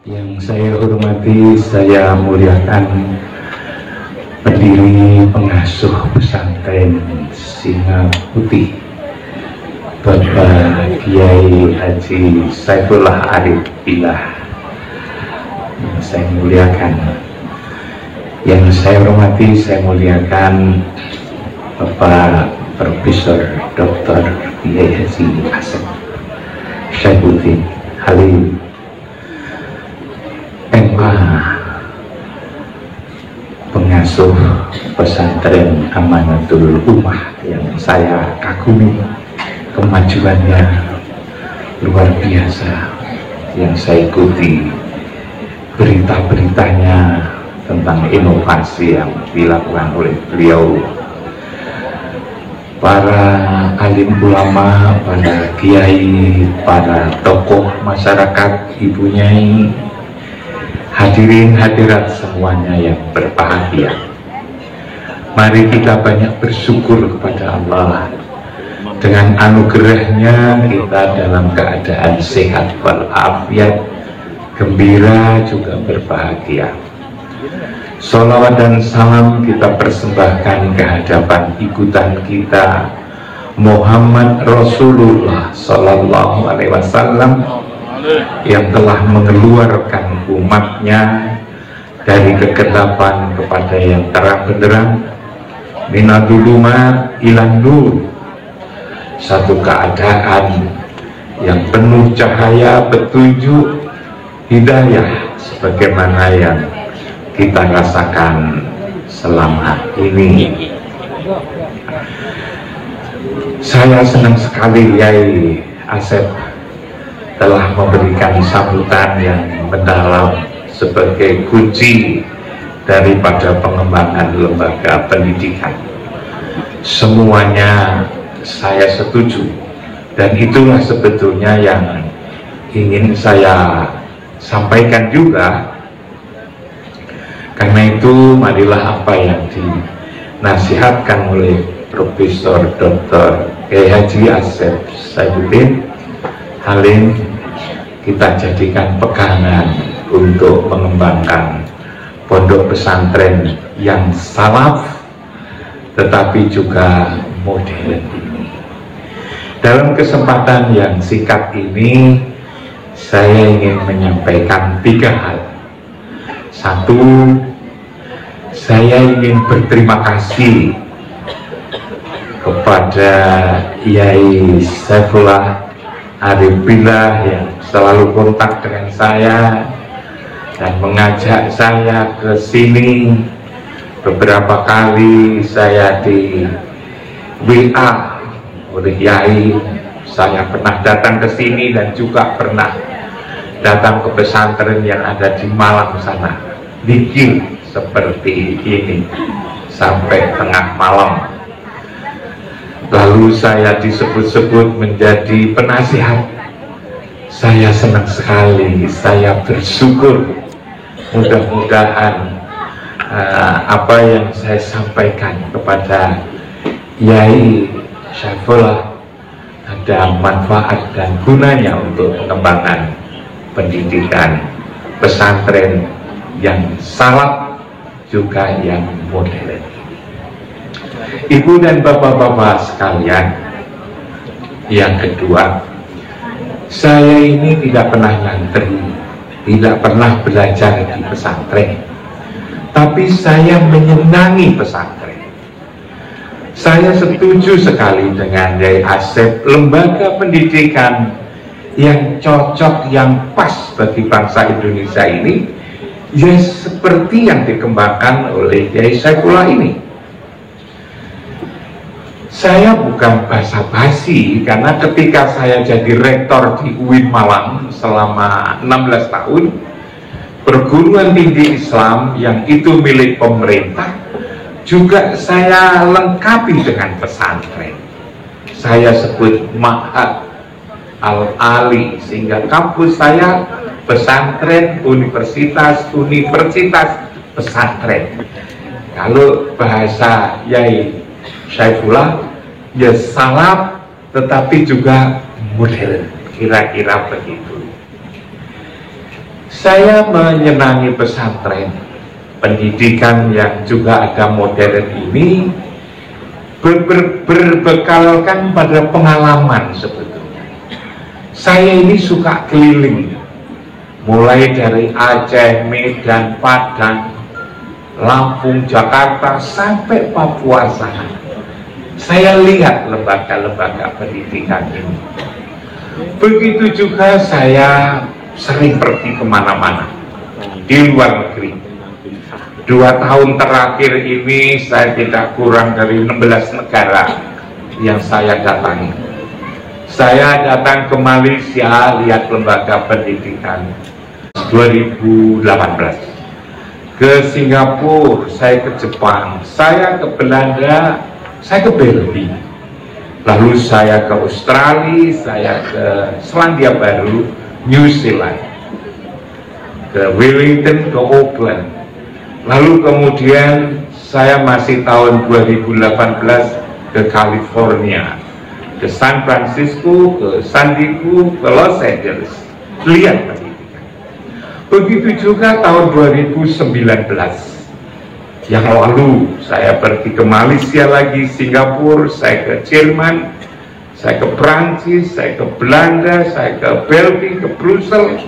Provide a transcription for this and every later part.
Yang saya hormati, saya muliakan pendiri pengasuh pesantren Singa Putih, Bapak Kiai Haji Saifullah Arif Billah. Yang saya muliakan, yang saya hormati, saya muliakan Bapak Profesor Dr. Kiai Haji Asep Syaifuddin Halim, MA, pengasuh pesantren Amanatul Ummah, yang saya kagumi kemajuannya luar biasa, yang saya ikuti berita-beritanya tentang inovasi yang dilakukan oleh beliau. Para alim ulama, para kiai, para tokoh masyarakat, ibu nyai, hadirin hadirat semuanya yang berbahagia. Mari kita banyak bersyukur kepada Allah. Dengan anugerahnya kita dalam keadaan sehat walafiat, gembira juga berbahagia. Sholawat dan salam kita persembahkan ke hadapan ikutan kita Muhammad Rasulullah Sallallahu Alaihi Wasallam, yang telah mengeluarkan umatnya dari kegelapan kepada yang terang benderang, minadulumat ilan nur, satu keadaan yang penuh cahaya, petunjuk, hidayah, sebagaimana yang kita rasakan selama ini. Saya senang sekali Yai Asep telah memberikan sambutan yang mendalam sebagai kunci daripada pengembangan lembaga pendidikan. Semuanya saya setuju, dan itulah sebetulnya yang ingin saya sampaikan juga. Karena itu marilah apa yang dinasihatkan oleh Profesor Dr. Kiai Haji Asep Syaifuddin Halim kita jadikan pegangan untuk mengembangkan pondok pesantren yang salaf tetapi juga modern ini. Dalam kesempatan yang singkat ini saya ingin menyampaikan 3 hal. 1, saya ingin berterima kasih kepada Kiai Saifullah Arif Billah yang selalu kontak dengan saya dan mengajak saya ke sini. Beberapa kali saya di WA oleh Yai, saya pernah datang ke sini dan juga pernah datang ke pesantren yang ada di Malang sana, dikir seperti ini sampai tengah malam. Lalu saya disebut-sebut menjadi penasihat. Saya senang sekali, saya bersyukur. Mudah-mudahan apa yang saya sampaikan kepada Yai Saifullah ada manfaat dan gunanya untuk pengembangan pendidikan pesantren yang salaf juga yang modern. Ibu dan bapak-bapak sekalian, yang kedua, saya ini tidak pernah ngantri, tidak pernah belajar di pesantren, tapi saya menyenangi pesantren. Saya setuju sekali dengan Yai Asep, lembaga pendidikan yang cocok, yang pas bagi bangsa Indonesia ini, ya seperti yang dikembangkan oleh Yai Saifullah ini. Saya bukan basa-basi, karena ketika saya jadi rektor di UIN Malang selama 16 tahun, perguruan tinggi Islam yang itu milik pemerintah, juga saya lengkapi dengan pesantren. Saya sebut Ma'had Al-Ali, sehingga kampus saya pesantren, universitas, pesantren. Kalau bahasa Yai Saifullah, ya salaf tetapi juga modern, kira-kira begitu. Saya menyenangi pesantren, pendidikan yang juga ada modern ini berbekalkan pada pengalaman sebetulnya. Saya ini suka keliling, mulai dari Aceh, Medan, Padang, Lampung, Jakarta, sampai Papua sana. Saya lihat lembaga-lembaga pendidikan ini. Begitu juga saya sering pergi kemana-mana di luar negeri. 2 tahun terakhir ini saya tidak kurang dari 16 negara yang saya datangi. Saya datang ke Malaysia, lihat lembaga pendidikan 2018. Ke Singapura, saya ke Jepang, saya ke Belanda, saya ke Belgia. Lalu saya ke Australia, saya ke Selandia Baru, New Zealand, ke Wellington, ke Auckland. Lalu kemudian saya masih tahun 2018 ke California, ke San Francisco, ke San Diego, ke Los Angeles. Lihat pendidikan. Begitu juga tahun 2019. Yang lalu saya pergi ke Malaysia lagi, Singapura, saya ke Jerman, saya ke Prancis, saya ke Belanda, saya ke Belgia, ke Brussels,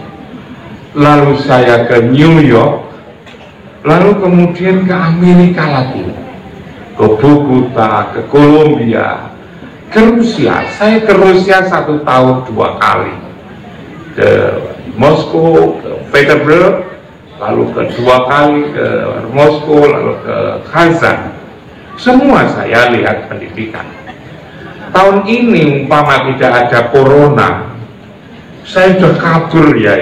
lalu saya ke New York, lalu kemudian ke Amerika Latin, ke Bogota, ke Kolombia, ke Rusia. Saya ke Rusia 1 tahun 2 kali, ke Moskow, ke Petersburg, lalu kedua kali ke Moskow, lalu ke Kazan. Semua saya lihat pendidikan. Tahun ini umpama tidak ada corona, saya sudah kabur ya.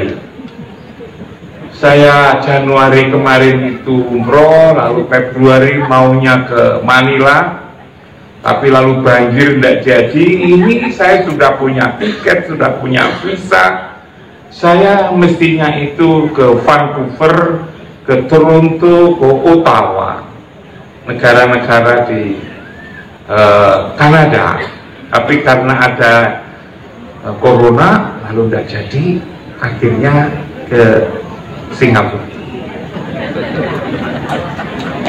Saya Januari kemarin itu umroh, lalu Februari maunya ke Manila, tapi lalu banjir tidak jadi. Ini saya sudah punya tiket, sudah punya visa. Saya mestinya itu ke Vancouver, ke Toronto, ke Ottawa, negara-negara di Kanada. Tapi karena ada corona, lalu tidak jadi, akhirnya ke Singapura.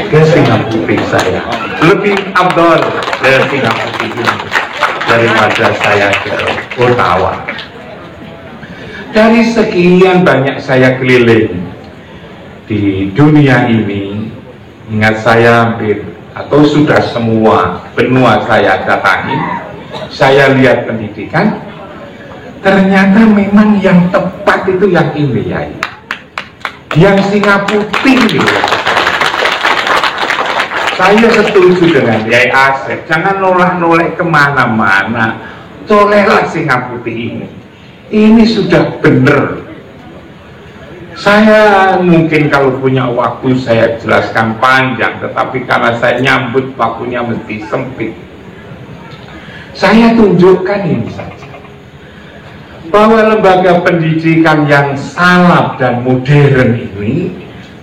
Ke Singapura saya lebih abdol ke Singapura daripada saya ke Ottawa. Dari sekian banyak saya keliling di dunia ini, ingat saya hampir atau sudah semua benua saya datangi, saya lihat pendidikan, ternyata memang yang tepat itu yang ini ya, yang Singapura tinggi. Saya setuju dengan Yai Asep, jangan nolak-nolak kemana-mana, tolehlah Singapura ini. Ini sudah benar. Saya mungkin kalau punya waktu saya jelaskan panjang, tetapi karena saya nyambut waktunya mesti sempit. Saya tunjukkan ini saja, bahwa lembaga pendidikan yang salaf dan modern ini,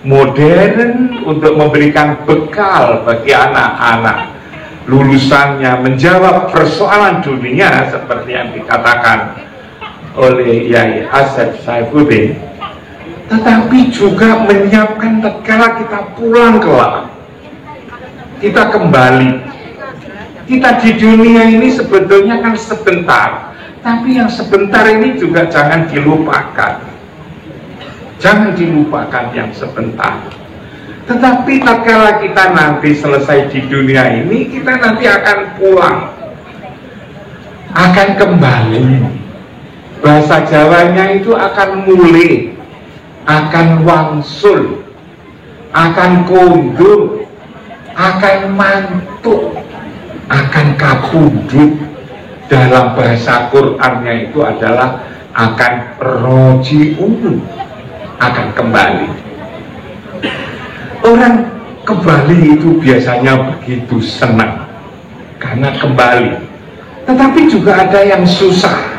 modern untuk memberikan bekal bagi anak-anak lulusannya menjawab persoalan dunia seperti yang dikatakan oleh Yai Asep Saifuddin, tetapi juga menyiapkan tatkala kita pulang kelak, kita kembali. Kita di dunia ini sebetulnya kan sebentar, tapi yang sebentar ini juga jangan dilupakan. Jangan dilupakan yang sebentar. Tetapi tatkala kita nanti selesai di dunia ini, kita nanti akan pulang, akan kembali. Bahasa Jawanya itu akan mulih, akan wangsul, akan kondur, akan mantuk, akan kapundhut. Dalam bahasa Qur'annya itu adalah akan roji'un, akan kembali. Orang kembali itu biasanya begitu senang karena kembali, tetapi juga ada yang susah.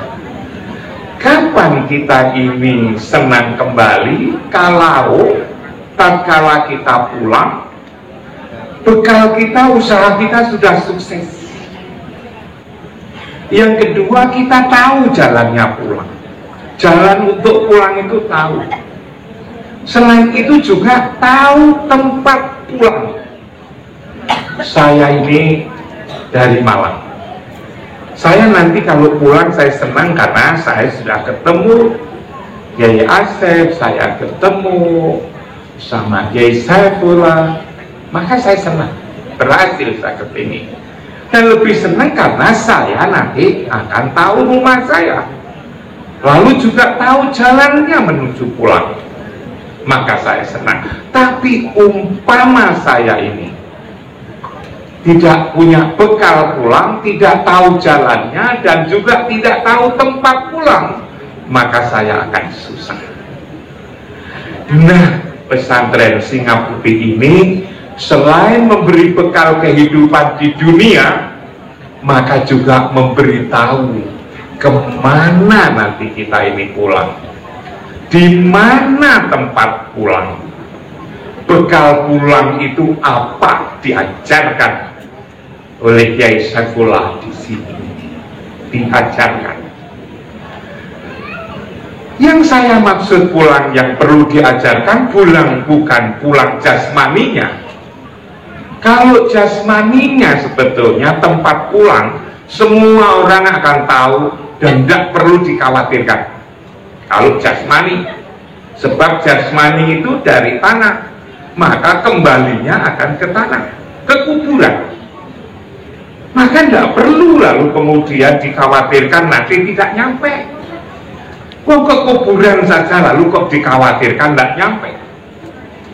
Kapan kita ini senang kembali? Kalau tatkala kita pulang, bekal kita, usaha kita sudah sukses. Yang kedua, kita tahu jalannya pulang. Jalan untuk pulang itu tahu. Selain itu juga tahu tempat pulang. Saya ini dari Malang. Saya nanti kalau pulang saya senang karena saya sudah ketemu Kiai Asep, saya ketemu sama Kiai Saifullah, maka saya senang, berhasil saya kesini. Dan lebih senang karena saya nanti akan tahu rumah saya, lalu juga tahu jalannya menuju pulang, maka saya senang. Tapi umpama saya ini tidak punya bekal pulang, tidak tahu jalannya, dan juga tidak tahu tempat pulang, maka saya akan susah. Nah, pesantren Singa Putih ini selain memberi bekal kehidupan di dunia, maka juga memberitahu kemana nanti kita ini pulang, di mana tempat pulang. Bekal pulang itu apa diajarkan oleh Kiai Saifullah di sini, diajarkan. Yang saya maksud pulang yang perlu diajarkan pulang bukan pulang jasmaninya. Kalau jasmaninya sebetulnya tempat pulang semua orang akan tahu dan tidak perlu dikhawatirkan. Kalau jasmani, sebab jasmani itu dari tanah, maka kembalinya akan ke tanah, ke kuburan. Maka tidak perlu lalu kemudian dikhawatirkan nanti tidak nyampe. Kok ke kuburan saja lalu kok dikhawatirkan tidak nyampe.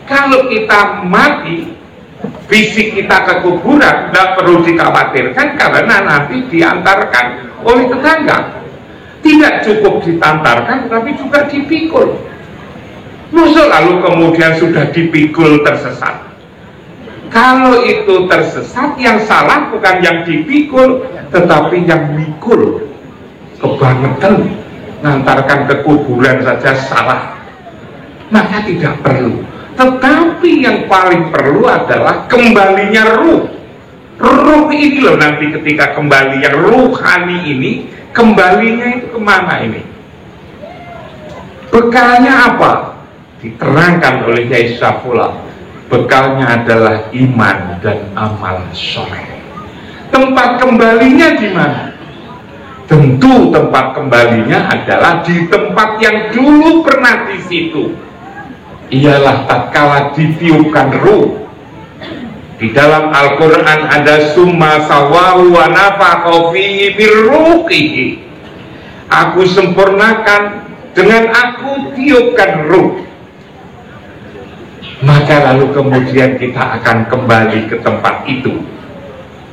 Kalau kita mati, fisik kita ke kuburan tidak perlu dikhawatirkan karena nanti diantarkan oleh tetangga. Tidak cukup ditantarkan tapi juga dipikul. Masa lalu kemudian sudah dipikul tersesat. Kalau itu tersesat, yang salah bukan yang dipikul, tetapi yang mikul. Kebangetan, ngantarkan ke kuburan saja salah. Maka tidak perlu. Tetapi yang paling perlu adalah kembalinya ruh. Ruh ini loh nanti ketika kembali, yang ruhani ini, kembalinya itu kemana ini? Bekalnya apa? Diterangkan oleh Kiai Saifullah. Bekalnya adalah iman dan amal soleh. Tempat kembalinya di mana? Tentu tempat kembalinya adalah di tempat yang dulu pernah di situ. Ialah tatkala ditiupkan ruh. Di dalam Al-Quran ada summa sawahu wa nafakha fihi min ruhihi. Aku sempurnakan dengan aku tiupkan ruh. Maka lalu kemudian kita akan kembali ke tempat itu.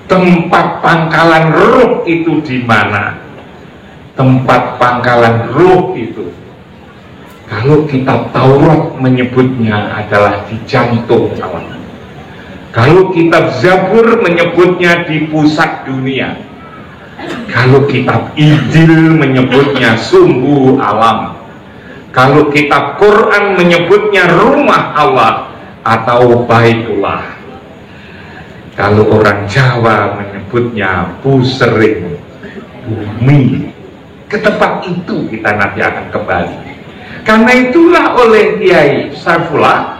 Tempat pangkalan ruh itu di mana? Tempat pangkalan ruh itu, kalau kitab Taurat menyebutnya adalah di jantung alam. Kalau kitab Zabur menyebutnya di pusat dunia. Kalau kitab Injil menyebutnya sumbu alam. Kalau kitab Quran menyebutnya rumah Allah atau Baitullah. Kalau orang Jawa menyebutnya pusering, bumi. Ke tempat itu kita nanti akan kembali. Karena itulah oleh Kiai Saifullah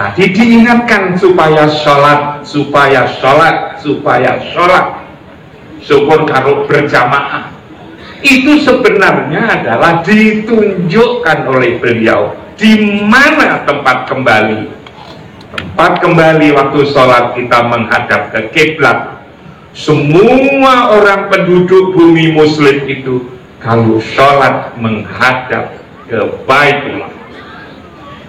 tadi diingatkan supaya sholat, supaya sholat, supaya sholat. Syukur kalau berjamaah. Itu sebenarnya adalah ditunjukkan oleh beliau di mana tempat kembali. Tempat kembali waktu sholat kita menghadap ke kiblat. Semua orang penduduk bumi muslim itu kalau sholat menghadap ke Baitullah.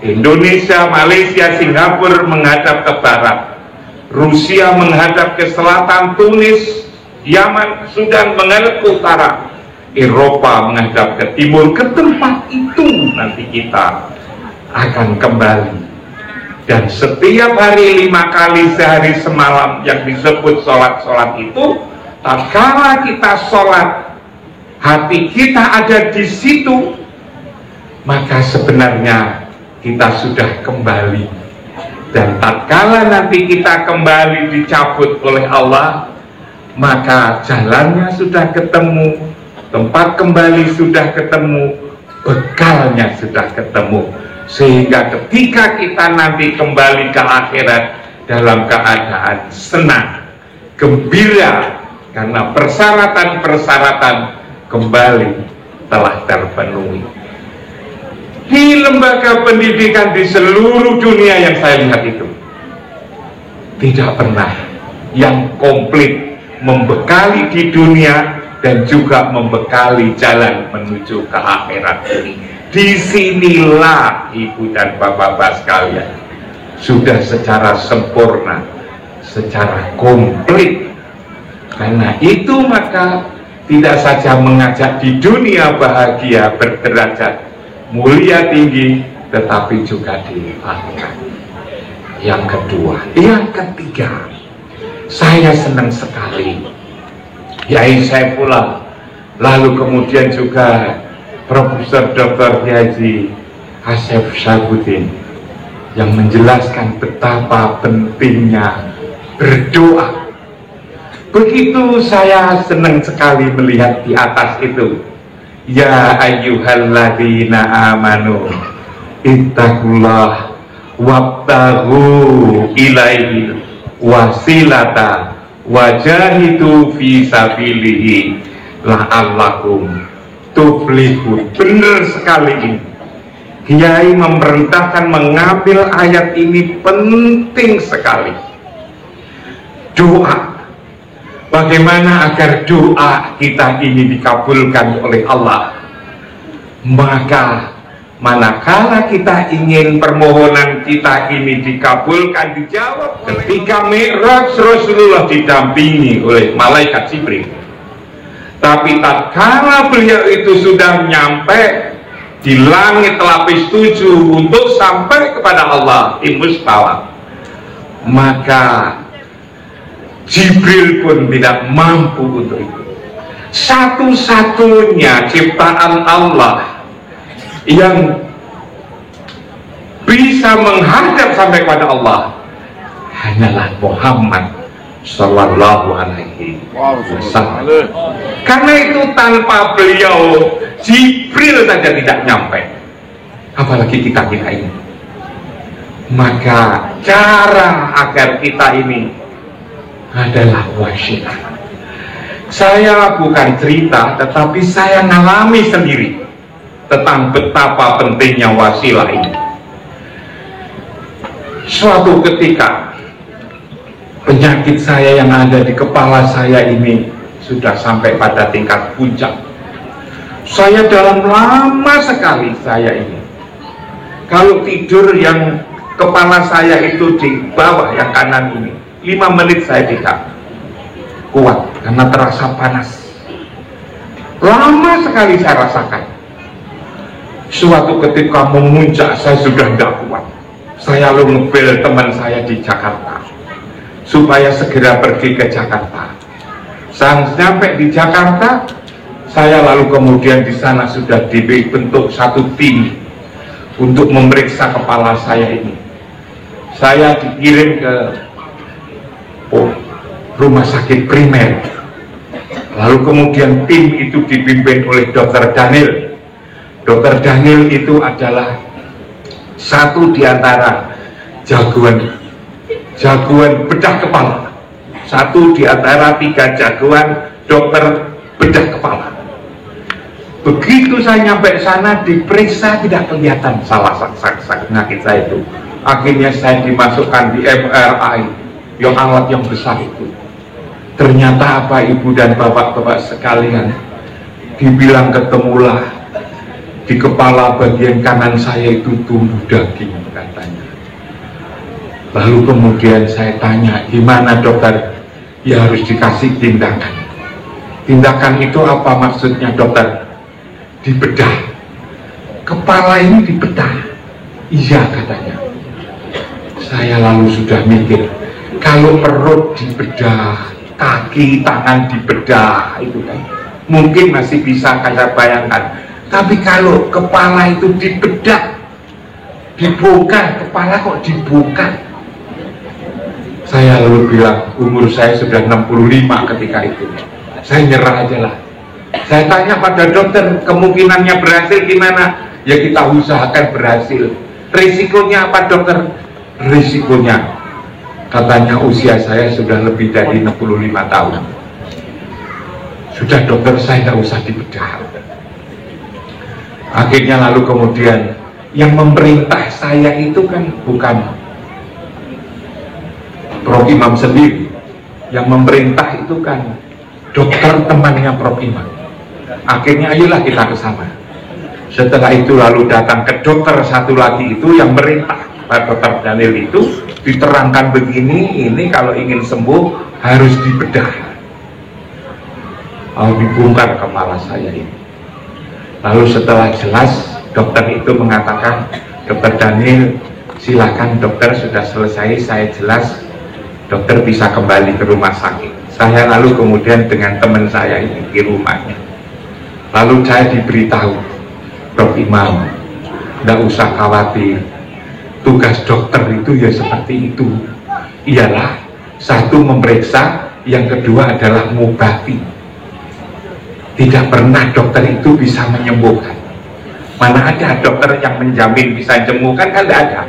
Indonesia, Malaysia, Singapura menghadap ke barat. Rusia menghadap ke selatan, Tunis, Yaman, Sudan menghadap ke utara. Eropa menghadap ke timur. Ke tempat itu nanti kita akan kembali. Dan setiap hari 5 kali sehari semalam yang disebut sholat-sholat itu, tatkala kita sholat, hati kita ada di situ, maka sebenarnya kita sudah kembali. Dan tatkala nanti kita kembali dicabut oleh Allah, maka jalannya sudah ketemu, tempat kembali sudah ketemu, bekalnya sudah ketemu. sehingga ketika kita nanti kembali ke akhirat dalam keadaan senang, gembira, karena persyaratan-persyaratan kembali telah terpenuhi. Di lembaga pendidikan di seluruh dunia yang saya lihat itu tidak pernah yang komplit membekali di dunia dan juga membekali jalan menuju ke akhirat ini. Disinilah ibu dan bapak-bapak sekalian sudah secara sempurna, secara komplit. Karena itu maka tidak saja mengajak di dunia bahagia berderajat mulia tinggi, tetapi juga di akhirat. Yang kedua, yang ketiga, saya senang sekali Yai Saifullah, lalu kemudian juga Profesor Dr. Haji Asep Syabuddin yang menjelaskan betapa pentingnya berdoa. Begitu saya senang sekali melihat di atas itu, ya ayyuhalladzina amanu ittaqullah wabtaghu ilaihi wasilata wajahidu fi sabilihi la'allakum tuflihun. Benar sekali ini. Kiai memerintahkan mengambil ayat ini penting sekali. Doa. Bagaimana agar doa kita ini dikabulkan oleh Allah? Maka manakala kita ingin permohonan kita ini dikabulkan, dijawab, ketika Mi'raj Rasulullah didampingi oleh malaikat Jibril. Tapi tatkala beliau itu sudah nyampe di langit lapis 7 untuk sampai kepada Allah di Mustawa, maka Jibril pun tidak mampu untuk itu. Satu-satunya ciptaan Allah yang bisa menghadap sampai kepada Allah hanyalah Muhammad Sallallahu Alaihi Wasallam. Karena itu tanpa beliau Jibril saja tidak nyampe, apalagi kita ini. Maka cara agar kita ini adalah wasilah. Saya bukan cerita, tetapi saya ngalami sendiri tentang betapa pentingnya wasilah ini. Suatu ketika penyakit saya yang ada di kepala saya ini sudah sampai pada tingkat puncak. Saya dalam lama sekali saya ini, kalau tidur yang kepala saya itu di bawah yang kanan ini, 5 menit saya tidak kuat karena terasa panas. Lama sekali saya rasakan. Suatu ketika memuncak, saya sudah tidak kuat. Saya lalu ngebel teman saya di Jakarta supaya segera pergi ke Jakarta. Sampai di Jakarta, saya lalu kemudian di sana sudah dibentuk satu tim untuk memeriksa kepala saya ini. Saya dikirim ke rumah sakit primer, lalu kemudian tim itu dipimpin oleh Dr. Daniel. Dr. Daniel itu adalah satu di antara jagoan bedah kepala, satu di antara 3 jagoan dokter bedah kepala. Begitu saya nyampe sana, diperiksa tidak kelihatan salah penyakit saya itu. Akhirnya saya dimasukkan di MRI, yang alat yang besar itu. Ternyata apa ibu dan bapak-bapak sekalian, dibilang ketemulah di kepala bagian kanan saya itu tumbuh daging katanya. Lalu kemudian saya tanya, gimana dokter? Ya harus dikasih tindakan. Tindakan itu apa maksudnya dokter? Dibedah. Kepala ini dibedah. Iya katanya. Saya lalu sudah mikir, kalau perut dibedah, kaki, tangan dibedah, itu kan mungkin masih bisa saya bayangkan. Tapi kalau kepala itu dibedah, dibongkar, kepala kok dibongkar? Saya lalu bilang, umur saya sudah 65 ketika itu. Saya nyerah aja lah. Saya tanya pada dokter, kemungkinannya berhasil gimana? Ya kita usahakan berhasil. Risikonya apa dokter? Risikonya katanya usia saya sudah lebih dari 65 tahun. Sudah dokter, saya nggak usah dibedah. Akhirnya lalu kemudian yang memerintah saya itu kan bukan Prof. Imam sendiri. Yang memerintah itu kan dokter temannya Prof. Imam. Akhirnya ayolah kita ke sana. Setelah itu lalu datang ke dokter satu lagi itu yang merintah, Pak Dr. Daniel itu diterangkan begini, ini kalau ingin sembuh harus dibedah. Dibongkar kepala saya ini. Lalu setelah jelas dokter itu mengatakan, Dr. Daniel silakan dokter, sudah selesai, saya jelas, dokter bisa kembali ke rumah sakit. Saya lalu kemudian dengan teman saya ini di rumahnya, lalu saya diberitahu, Prof. Imam, tidak usah khawatir, tugas dokter itu ya seperti itu, ialah satu memeriksa, yang kedua adalah mengobati. Tidak pernah dokter itu bisa menyembuhkan. Mana ada dokter yang menjamin bisa menyembuhkan, kan tidak ada.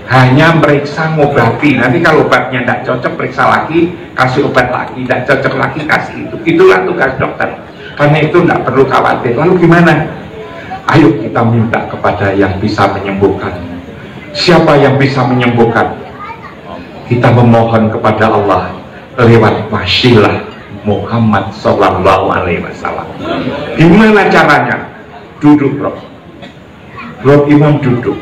Hanya meriksa, ngobati. Nanti kalau obatnya tidak cocok, periksa lagi, kasih obat lagi, tidak cocok lagi, kasih itu. Itulah tugas dokter. Karena itu tidak perlu khawatir. Lalu gimana? Ayo kita minta kepada yang bisa menyembuhkan. Siapa yang bisa menyembuhkan? Kita memohon kepada Allah lewat wasilah Muhammad Sallallahu Alaihi Wasallam. Gimana caranya? Duduk, Prof. Imam duduk.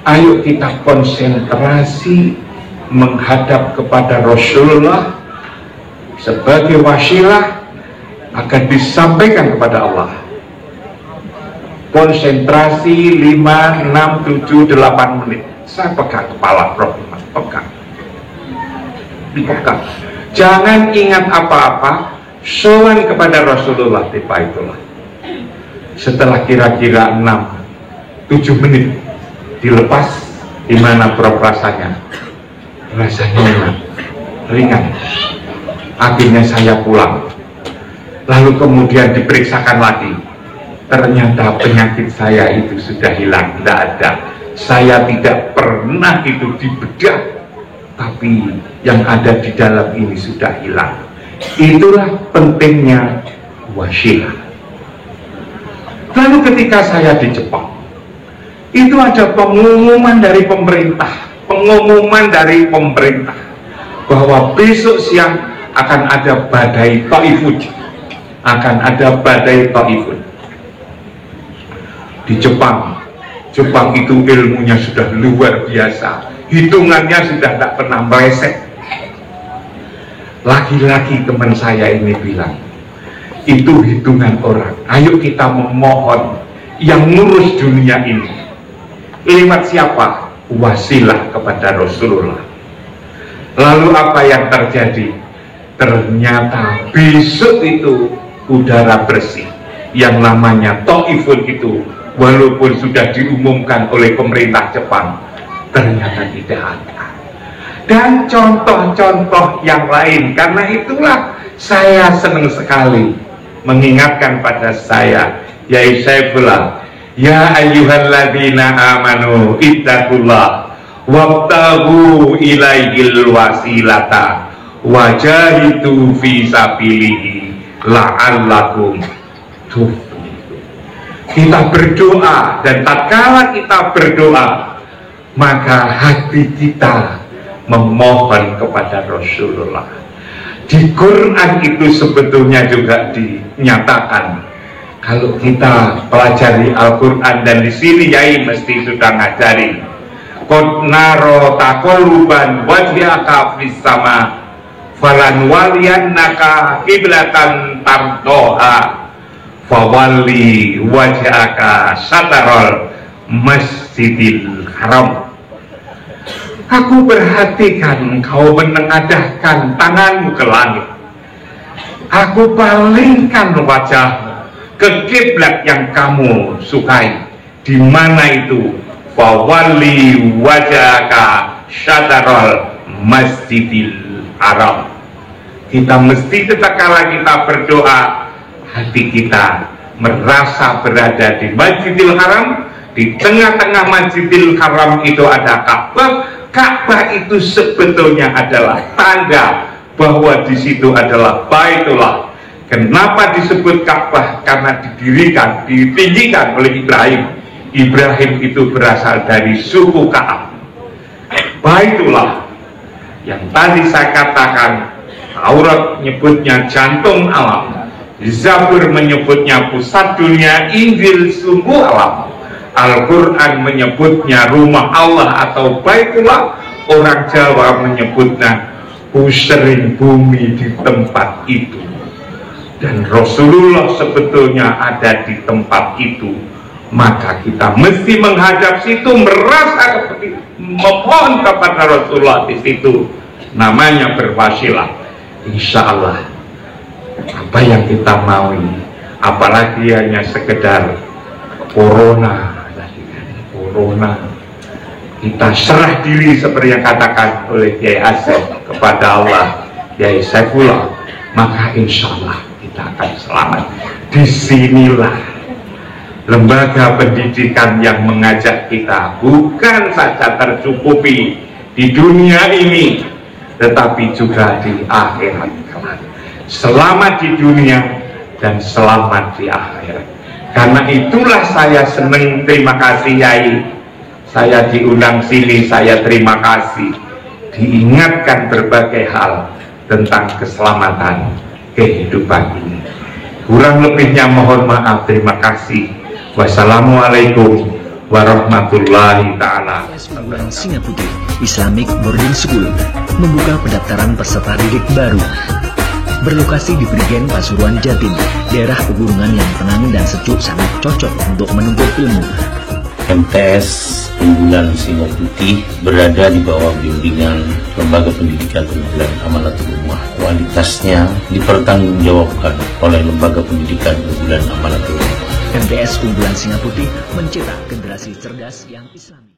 Ayo kita konsentrasi menghadap kepada Rasulullah sebagai wasilah akan disampaikan kepada Allah. Konsentrasi 5, 6, 7, 8 menit. Saya pegang kepala Prof. Imam, pegang. Dipegang. Jangan ingat apa-apa, sowan kepada Rasulullah, tiba itulah. Setelah kira-kira 6, 7 menit dilepas, gimana Prof rasanya? Rasanya enak, ringan. Akhirnya saya pulang. Lalu kemudian diperiksakan lagi. Ternyata penyakit saya itu sudah hilang, tidak ada. Saya tidak pernah itu dibedah, tapi yang ada di dalam ini sudah hilang. Itulah pentingnya wasilah. Lalu ketika saya di Jepang, itu ada pengumuman dari pemerintah, bahwa besok siang akan ada badai Taifun, di Jepang. Jepang itu ilmunya sudah luar biasa, hitungannya sudah tak pernah meleset. Lagi-lagi teman saya ini bilang, itu hitungan orang. Ayo kita memohon yang ngurus dunia ini. Lewat siapa? Wasilah kepada Rasulullah. Lalu apa yang terjadi? Ternyata besok itu udara bersih yang namanya Taifun itu, walaupun sudah diumumkan oleh pemerintah Jepang, ternyata tidak ada. Dan contoh-contoh yang lain. Karena itulah saya senang sekali mengingatkan pada saya, Yai Saifullah, ya ayyuhalladzina amanu ittaqullah wabtaghu ilaihil wasilata wajahidu fi sabilihi la'allakum tuflihun. Kita berdoa, dan tatkala kita berdoa, maka hati kita memohon kepada Rasulullah. Di Quran itu sebetulnya juga dinyatakan, kalau kita pelajari Al-Quran, dan di sini Yai mesti sudah ngajari, qad naro taqalluban wajhaka fis sama falan waliyannaka qiblatan tardoha fawalli wajhaka satarol masjidil haram. Aku perhatikan kau menengadahkan tanganmu ke langit, aku palingkan wajahmu ke kiblat yang kamu sukai. Di mana itu? Fawalli wajhaka syatrul masjidil haram. Kita mesti tatkala kita berdoa, hati kita merasa berada di Masjidil Haram, Di tengah-tengah Masjidil Haram itu ada Ka'bah. Ka'bah itu sebetulnya adalah tanda bahwa di situ adalah Baitullah. Kenapa disebut Ka'bah? Karena ditinggikan oleh Ibrahim. Ibrahim itu berasal dari suku Ka'ab. Baitullah yang tadi saya katakan, Taurat menyebutnya jantung alam, Zabur menyebutnya pusat dunia, Injil sumbu alam, Al-Quran menyebutnya rumah Allah atau Baitullah, orang Jawa menyebutnya pusering bumi di tempat itu. Dan Rasulullah sebetulnya ada di tempat itu. Maka kita mesti menghadap situ, merasa seperti memohon kepada Rasulullah di situ. Namanya berwasilah. Insya Allah apa yang kita mau ini, apalagi hanya sekedar corona, kita serah diri seperti yang katakan oleh Kiai Asep kepada Allah, Kiai Saifullah, maka insya Allah kita akan selamat. Disinilah lembaga pendidikan yang mengajak kita bukan saja tercukupi di dunia ini, tetapi juga di akhirat kelak. Selamat di dunia dan selamat di akhirat. Karena itulah saya senang, terima kasih Yai, saya diundang sini, saya terima kasih diingatkan berbagai hal tentang keselamatan kehidupan ini. Kurang lebihnya mohon maaf, terima kasih. Wassalamualaikum warahmatullahi ta'ala. Singa Putih Islamic Boarding School membuka pendaftaran peserta didik baru. Berlokasi di Prigen, Pasuruan, Jatim, daerah pegunungan yang tenang dan sejuk, sangat cocok untuk menuntut ilmu. MTS Unggulan Singa Putih berada di bawah bimbingan Lembaga Pendidikan Unggulan Amanatul Ummah. Kualitasnya dipertanggungjawabkan oleh Lembaga Pendidikan Unggulan Amanatul Ummah. MTS Unggulan Singa Putih mencetak generasi cerdas yang Islami.